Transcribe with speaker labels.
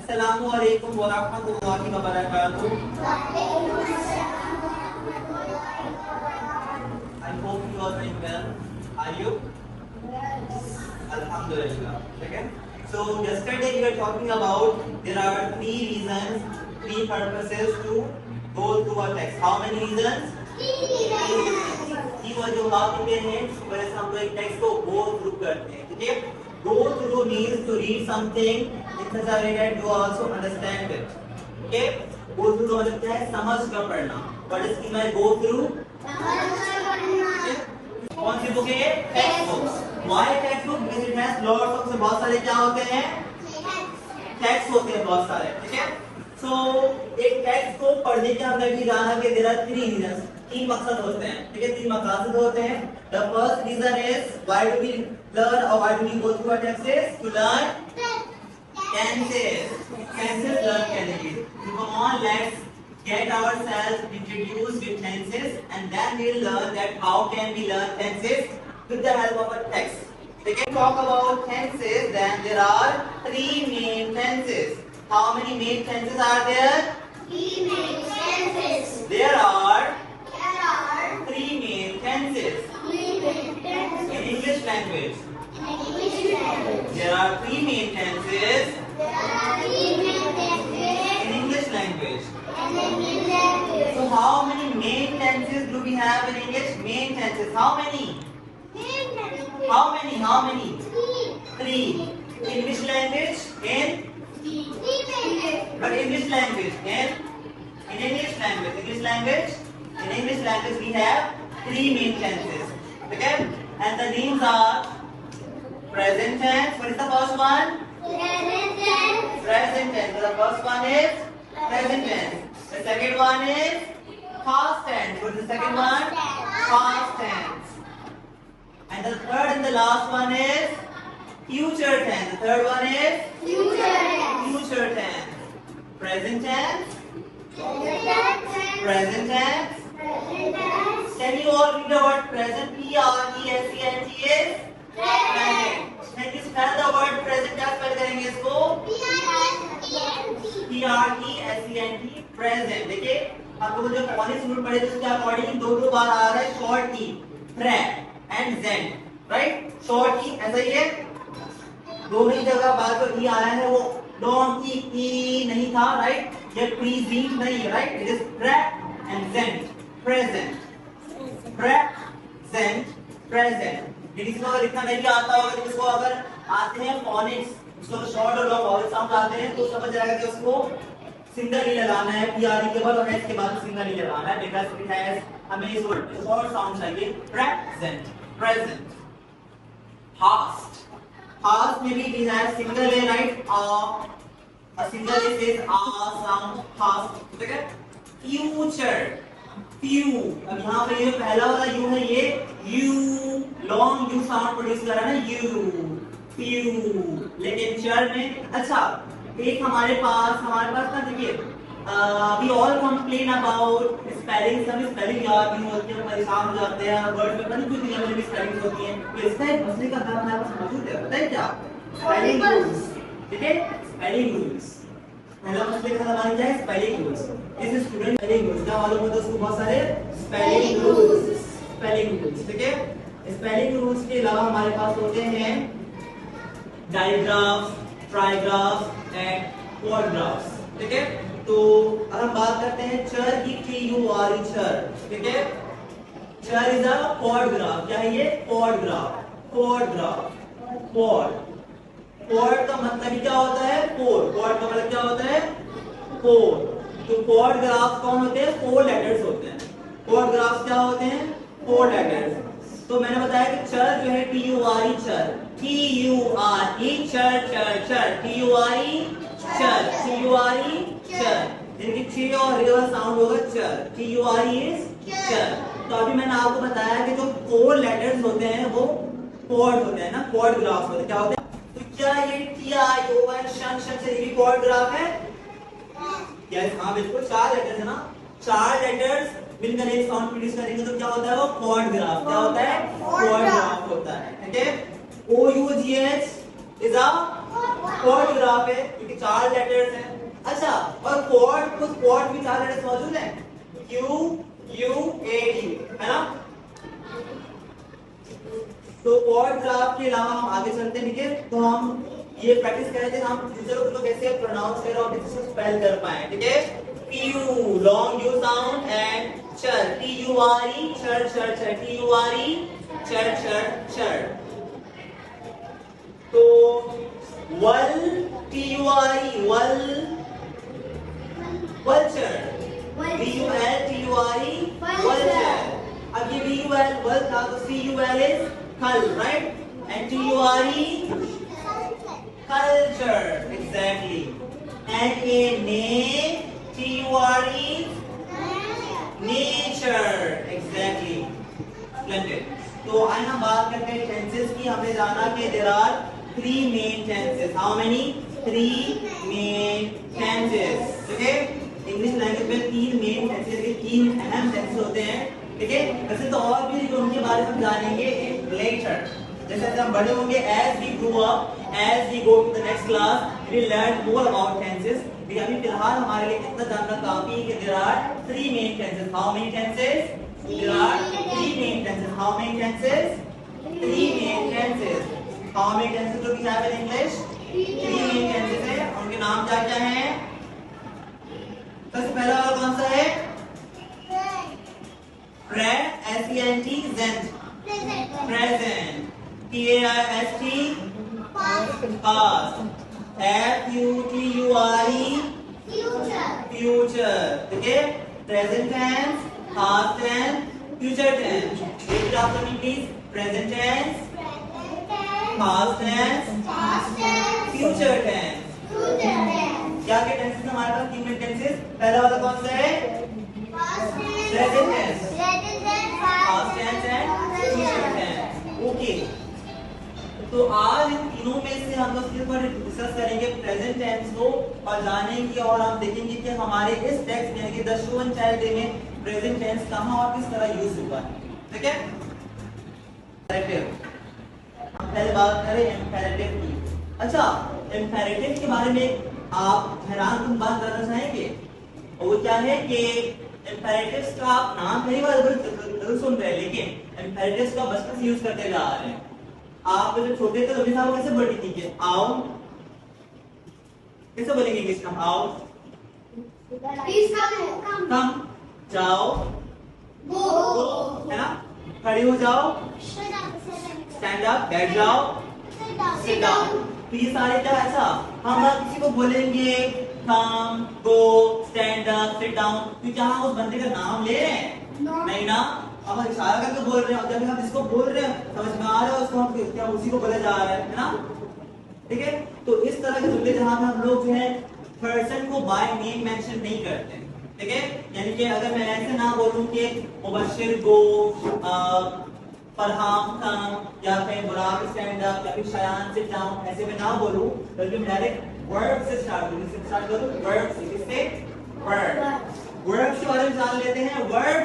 Speaker 1: अस्सलामुअलैकुम वरहमतुल्लाहि वबरकातुहू। I hope you are doing well. Are you? Alhamdulillah. Okay. So yesterday we were talking about there are three reasons, three purposes to go through a text. How many reasons? Three वजूहात होते हैं सुबह से हम लोग एक text को go through करते हैं. ठीक है? Go through means to read something in such a way that you also understand it. Okay? Go through का मतलब क्या है? समझ कर पढ़ना. What is mean by go through? कौन सी बुक है ये? Text books. Why text book? Because it has lots of बहुत सारे क्या होते हैं? टेक्स्ट होते हैं बहुत सारे. ठीक है? So एक टेक्स्ट को पढ़ने के हमने भी जाना कि there are three reasons. तीन मकसद होते हैं. ठीक है? तीन मकसद होते हैं. The first reason is why do we learn or why do we go through a text is to learn tenses. Tenses learn करेंगे. So come on, let's get ourselves introduced with tenses and then we'll learn that how can we learn tenses with the help of a text. We can talk about tenses. Then there are three main tenses. How many main tenses are there?
Speaker 2: Three main tenses.
Speaker 1: There are three main tenses. In English language. There are three main tenses. In English language. So how many main tenses do we have in English? Main tenses. How many? How many? Three. In which language? But English language. In English language. In English language we have three main tenses. Okay? And the names are present tense. What is the first one? Present tense. So the first one is present tense. The second one is past tense. What is the second one? Past tense. And the third and the last one is future tense. The third one is future tense. Present tense. Present tense. Can you all read the word present? P-R-E-S-E-N-T is present. Can you spell the word present? क्या spell करेंगे इसको? P-R-E-S-E-N-T present. देखिए आप लोगों जो phonics rule पढ़े थे उसके अकॉर्डिंग दो बार आ रहा है short e, pre and zent, right? Short e ऐसा ही है. दोनों ही जगह बार जो e आया है वो long e नहीं था, right? ये present नहीं है, right? It is pre and zent. Present. Present. किसी को अगर लिखना नहीं आता होगा तो इसको अगर आते हैं phonics, उसको शॉर्ट और लॉन्ग वॉवल साउंड आते हैं तो समझ जाएगा कि उसको सिंगल ई लगाना है, पी-आर-ई के बाद और एस के बाद सिंगल ई लगाना है because it has हमें इस शॉर्ट साउंड चाहिए. Present. Past में भी it has single a, right? A single a says a sound past. ठीक है? Future. अब यहाँ पे ये पहला वाला यू है, ये you long you sound produce कर रहा है ना, यू. लेकिन चर में अच्छा एक हमारे पास ना देखिए we all complain about spelling. सब स्पेलिंग याद नहीं होती है, परेशान हो जाते हैं वर्ड में, पता नहीं कुछ नहीं में स्पेलिंग होती है. तो इसका एक मसले का काम हमारे पास मौजूद है, पता है क्या? Spelling rules. ठीक है? Spelling rules. पहला मसले का हमारा क्या है? Spelling rules. इस स्टूडेंट स्पेलिंग रूल्स क्या मालूम होता है उसको? बहुत सारे स्पेलिंग रूल्स. ठीक है? स्पेलिंग रूल्स के अलावा हमारे पास होते हैं डायग्राफ्स, ट्राइग्राफ्स एंड क्वाड्राफ्स. ठीक है? तो अगर हम बात करते हैं चर की, T-U-R-E चर. ठीक है? चर इज अ क्वाड्राफ. क्या है ये? क्वाड्राफ. क्वाड का मतलब क्या होता है? फोर. क्वाड का मतलब क्या होता है? फोर. तो क्वाड ग्राफ्स कौन होते हैं? 4 लेटर्स होते हैं. क्वाड ग्राफ्स क्या होते हैं? 4 लेटर्स. तो मैंने बताया कि चर जो है T-U-R-E चर, T-U-R-E चर, T-U-R-E चर. जिनकी ची और रे साउंड होगा चर. T-U-R-E इज चर. तो अभी मैंने आपको बताया कि जो 4 लेटर्स होते हैं वो क्वाड होते हैं ना, क्वाड ग्राफ्स होते हैं. क्या होते हैं? तो क्या ये T-I-O-N शन से ये क्वाड ग्राफ है? यस, हाँ बिल्कुल. 4 लेटर्स है ना, 4 लेटर्स मिलकर एक साउंड प्रोड्यूस करेंगे तो क्या होता है? वो क्वाड ग्राफ. क्या होता है? क्वाड ग्राफ होता है. ठीक है? O-U-G-H is a quad giraffe है क्योंकि 4 लेटर्स हैं। अच्छा, और क्वाड उस क्वाड में 4 लेटर्स मौजूद हैं, Q U A D, है ना। तो क्वाड जिराफ के अलावा हम आगे चलते हैं, ठीक है। तो हम ये प्रैक्टिस कर रहे थे, हम फ्यूचर को कैसे प्रोनाउंस कर और कैसे स्पेल कर पाए, ठीक है। Q long you sound and चर, T U R E चर चर चर, T U R E चर चर चर। तो वल, T U R E वल, vulture, V U L T U R E vulture. अब ये V U L वल था तो C U L is कल, right, and T U R E culture, exactly, and a name, T U R E nature, exactly, splendid। तो आइए हम बात करते हैं टेंसेस की। हमने जाना कि there are 3 main tenses। How many? 3 main tenses, ठीक है। इंग्लिश लैंग्वेज में 3 मेन टेंसेस के 3 अहम टेंसेस होते हैं, ठीक है। वैसे तो और भी जो उनके बारे में हम जानेंगे लेटर, जैसे जैसे हम बड़े होंगे, as we grow up, as we go to the next class, we will learn more about tenses। लेकिन अभी फिलहाल हमारे लिए इतना जानना काफी है कि there are 3 main tenses। How many tenses? There are 3 main tenses। How many tenses? 3 main tenses। How many tenses do we have in English? 3 main tenses है। उनके नाम क्या क्या हैं? सबसे पहला वाला कौन सा है? Present, S-E-N-T, present, present, P-A-S-T, past, F-U-T-U-R-E, future, ठीक है। Present tense, past tense, future tense। Repeat after me please. Present tense, past tense, future tense। क्या क्या टेंसेस हमारे पास? 3 मेन टेंसेस। पहला वाला कौन सा है? Present tense, past tense and future tense. Okay, तो आज इन तीनों में से हम लोग सिर्फ डिस्कस करेंगे प्रेजेंट टेंस को और जानेंगे, और हम देखेंगे कि हमारे इस टेक्स्ट यानी कि the show and tell day में प्रेजेंट टेंस कहां और किस तरह यूज हुआ है, ठीक है। इम्पेरेटिव, हम पहले बात करें इम्पेरेटिव की। अच्छा, इम्पेरेटिव के बारे में आप हैरान तुम बात करना चाहेंगे, और वो क्या है कि इम्पेरेटिव्स का आप नाम पहली बार जरूर सुन रहे हैं, लेकिन इम्पेरेटिव्स का बचपन से यूज करते जा रहे हैं। आप जब छोटे थे तो अभी साहब कैसे बोलती थी कि आओ, कैसे बोलेंगे इंग्लिश में? आओ, कम, जाओ, गो, है ना। खड़े हो जाओ, स्टैंड अप, बैठ जाओ, सिट डाउन। तो ये सारे क्या ऐसा हम किसी को बोलेंगे कम, गो, स्टैंड अप, सिट डाउन, तो क्या हम उस बंदे का नाम ले रहे हैं? नहीं ना, हम इशारा करके बोल रहे हैं। जब हम इसको बोल रहे हैं समझ में आ रहा है उसको, हम क्या उसी को बोला जा रहा है ना, ठीक है। तो इस तरह के जुमले जहां पे हम लोग जो है पर्सन को बाय नेम मेंशन नहीं करते, ठीक है। यानी कि अगर मैं ऐसे ना बोलूं कि मुबशिर गो, फरहान कम, या फिर बुराक स्टैंड अप, या फिर शयान सिट डाउन, ऐसे में ना बोलूं, बल्कि मैं डायरेक्ट वर्ब से स्टार्ट करूं। किससे स्टार्ट करूं? वर्ब से। किससे? वर्ब। वर्ब के बारे में जान लेते हैं। वर्ब